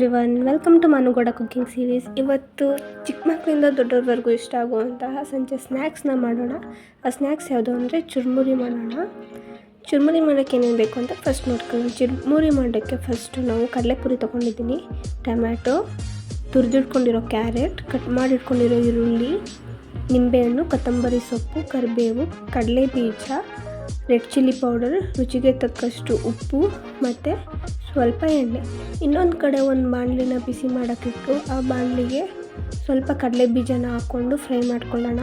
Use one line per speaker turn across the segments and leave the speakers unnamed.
Everyone, welcome to Manu Gowda cooking series. ಇವತ್ತು ಚಿಕ್ಕ ಮಕ್ಕಳಿಂದ ದೊಡ್ಡವ್ರವರೆಗೂ ಇಷ್ಟ ಆಗುವಂತಹ ಸಂಜೆ ಸ್ನ್ಯಾಕ್ಸ್ನ ಮಾಡೋಣ. ಆ ಸ್ನ್ಯಾಕ್ಸ್ ಯಾವುದು ಅಂದರೆ ಚುರುಮುರಿ ಮಾಡೋಣ. ಚುರುಮುರಿ ಮಾಡೋಕ್ಕೆ ಏನೇನು ಬೇಕು ಅಂತ ಫಸ್ಟ್ ನೋಡ್ಕೊಳ್ಳಿ. ಚುರುಮುರಿ ಮಾಡೋಕ್ಕೆ ಫಸ್ಟು ನಾವು ಕಡಲೆಪುರಿ ತೊಗೊಂಡಿದ್ದೀನಿ, ಟೊಮ್ಯಾಟೊ, ತುರಿದಿಟ್ಕೊಂಡಿರೋ ಕ್ಯಾರೆಟ್, ಕಟ್ ಮಾಡಿಟ್ಕೊಂಡಿರೋ ಈರುಳ್ಳಿ, ನಿಂಬೆಹಣ್ಣು, ಕೊತ್ತಂಬರಿ ಸೊಪ್ಪು, ಕರಿಬೇವು, ಕಡಲೆ ಬೀಜ, ರೆಡ್ ಚಿಲ್ಲಿ ಪೌಡರ್, ರುಚಿಗೆ ತಕ್ಕಷ್ಟು ಉಪ್ಪು ಮತ್ತು ಸ್ವಲ್ಪ ಎಣ್ಣೆ. ಇನ್ನೊಂದು ಕಡೆ ಒಂದು ಬಾಣಲಿನ ಬಿಸಿ ಮಾಡೋಕ್ಕಿಟ್ಟು ಆ ಬಾಣಲಿಗೆ ಸ್ವಲ್ಪ ಕಡಲೆ ಬೀಜನ ಹಾಕ್ಕೊಂಡು ಫ್ರೈ ಮಾಡ್ಕೊಳ್ಳೋಣ.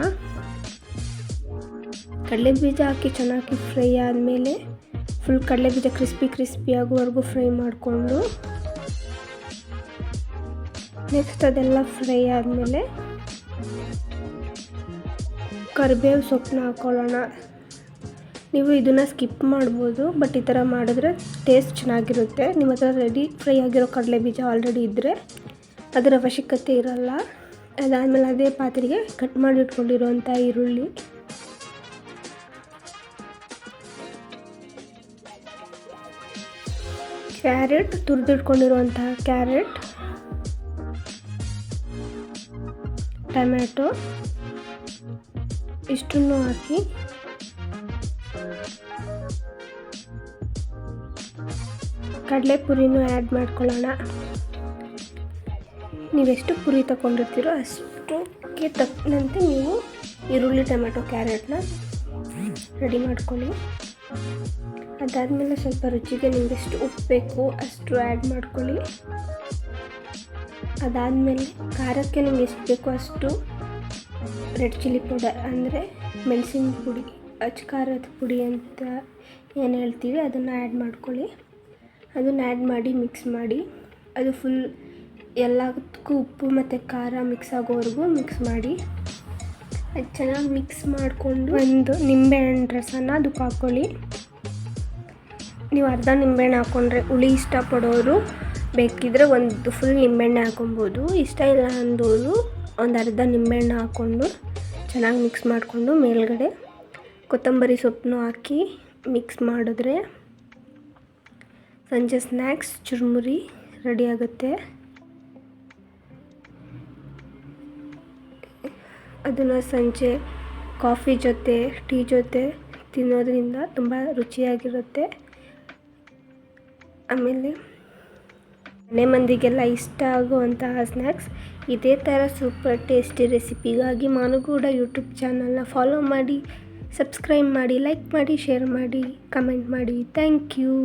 ಕಡಲೆ ಬೀಜ ಹಾಕಿ ಚೆನ್ನಾಗಿ ಫ್ರೈ ಆದಮೇಲೆ ಫುಲ್ ಕಡಲೆ ಬೀಜ ಕ್ರಿಸ್ಪಿ ಆಗೋವರೆಗೂ ಫ್ರೈ ಮಾಡಿಕೊಂಡು ನೆಕ್ಸ್ಟ್ ಅದೆಲ್ಲ ಫ್ರೈ ಆದಮೇಲೆ ಕರಿಬೇವು ಸೊಪ್ಪನ್ನ ಹಾಕ್ಕೊಳ್ಳೋಣ. ನೀವು ಇದನ್ನು ಸ್ಕಿಪ್ ಮಾಡ್ಬೋದು, ಬಟ್ ಈ ಥರ ಮಾಡಿದ್ರೆ ಟೇಸ್ಟ್ ಚೆನ್ನಾಗಿರುತ್ತೆ. ನಿಮ್ಮ ಹತ್ರ ರೆಡಿ ಫ್ರೈ ಆಗಿರೋ ಕಡಲೆ ಬೀಜ ಆಲ್ರೆಡಿ ಇದ್ದರೆ ಅದರ ಅವಶ್ಯಕತೆ ಇರಲ್ಲ. ಅದಾದಮೇಲೆ ಅದೇ ಪಾತ್ರೆಗೆ ಕಟ್ ಮಾಡಿ ಇಟ್ಕೊಂಡಿರೋಂಥ ಈರುಳ್ಳಿ, ಕ್ಯಾರೆಟ್, ತುರಿದಿಟ್ಕೊಂಡಿರುವಂತಹ ಕ್ಯಾರೆಟ್, ಟೊಮ್ಯಾಟೊ ಇಷ್ಟನ್ನು ಹಾಕಿ ಕಡಲೆ ಪುರಿನೂ ಆ್ಯಡ್ ಮಾಡ್ಕೊಳ್ಳೋಣ. ನೀವೆಷ್ಟು ಪುರಿ ತಗೊಂಡಿರ್ತೀರೋ ಅಷ್ಟಕ್ಕೆ ತಕ್ಕಂತೆ ನೀವು ಈರುಳ್ಳಿ, ಟೊಮ್ಯಾಟೊ, ಕ್ಯಾರೆಟ್ನ ರೆಡಿ ಮಾಡ್ಕೊಳ್ಳಿ. ಅದಾದಮೇಲೆ ಸ್ವಲ್ಪ ರುಚಿಗೆ ನಿಮ್ಗೆ ಎಷ್ಟು ಉಪ್ಪು ಬೇಕು ಅಷ್ಟು ಆ್ಯಡ್ ಮಾಡ್ಕೊಳ್ಳಿ. ಅದಾದಮೇಲೆ ಖಾರಕ್ಕೆ ನಿಮ್ಗೆ ಎಷ್ಟು ಬೇಕೋ ಅಷ್ಟು ರೆಡ್ ಚಿಲ್ಲಿ ಪೌಡರ್ ಅಂದರೆ ಮೆಣಸಿನ ಪುಡಿ, ಅಚ್ಚ ಖಾರದ ಪುಡಿ ಅಂತ ಏನು ಹೇಳ್ತೀವಿ ಅದನ್ನು ಆ್ಯಡ್ ಮಾಡ್ಕೊಳ್ಳಿ. ಅದನ್ನು ಆ್ಯಡ್ ಮಾಡಿ ಮಿಕ್ಸ್ ಮಾಡಿ, ಅದು ಫುಲ್ ಎಲ್ಲದಕ್ಕೂ ಉಪ್ಪು ಮತ್ತು ಖಾರ ಮಿಕ್ಸ್ ಆಗೋವರೆಗೂ ಮಿಕ್ಸ್ ಮಾಡಿ. ಅದು ಚೆನ್ನಾಗಿ ಮಿಕ್ಸ್ ಮಾಡಿಕೊಂಡು ಒಂದು ನಿಂಬೆಹಣ್ಣು ರಸನ ಅದಕ್ಕೆ ಹಾಕ್ಕೊಳ್ಳಿ. ನೀವು ಅರ್ಧ ನಿಂಬೆಹಣ್ಣು ಹಾಕ್ಕೊಂಡ್ರೆ ಹುಳಿ ಇಷ್ಟಪಡೋರು ಬೇಕಿದ್ದರೆ ಒಂದು ಫುಲ್ ನಿಂಬೆಹಣ್ಣೆ ಹಾಕೊಬೋದು. ಇಷ್ಟ ಇಲ್ಲ ಅಂದೋರು ಒಂದು ಅರ್ಧ ನಿಂಬೆಹಣ್ಣು ಹಾಕ್ಕೊಂಡು ಚೆನ್ನಾಗಿ ಮಿಕ್ಸ್ ಮಾಡಿಕೊಂಡು ಮೇಲ್ಗಡೆ ಕೊತ್ತಂಬರಿ ಸೊಪ್ಪನ್ನು ಹಾಕಿ ಮಿಕ್ಸ್ ಮಾಡಿದ್ರೆ ಸಂಜೆ ಸ್ನ್ಯಾಕ್ಸ್ ಚುರುಮುರಿ ರೆಡಿ ಆಗುತ್ತೆ. ಅದನ್ನು ಸಂಜೆ ಕಾಫಿ ಜೊತೆ, ಟೀ ಜೊತೆ ತಿನ್ನೋದ್ರಿಂದ ತುಂಬ ರುಚಿಯಾಗಿರುತ್ತೆ. ಆಮೇಲೆ ಮನೆ ಮಂದಿಗೆಲ್ಲ ಇಷ್ಟ ಆಗುವಂತಹ ಸ್ನ್ಯಾಕ್ಸ್. ಇದೇ ಥರ ಸೂಪರ್ ಟೇಸ್ಟಿ ರೆಸಿಪಿಗಾಗಿ ಮನುಗೌಡ ಯೂಟ್ಯೂಬ್ ಚಾನಲ್ನ ಫಾಲೋ ಮಾಡಿ, ಸಬ್ಸ್ಕ್ರೈಬ್ ಮಾಡಿ, ಲೈಕ್ ಮಾಡಿ, ಶೇರ್ ಮಾಡಿ, ಕಮೆಂಟ್ ಮಾಡಿ. Thank you.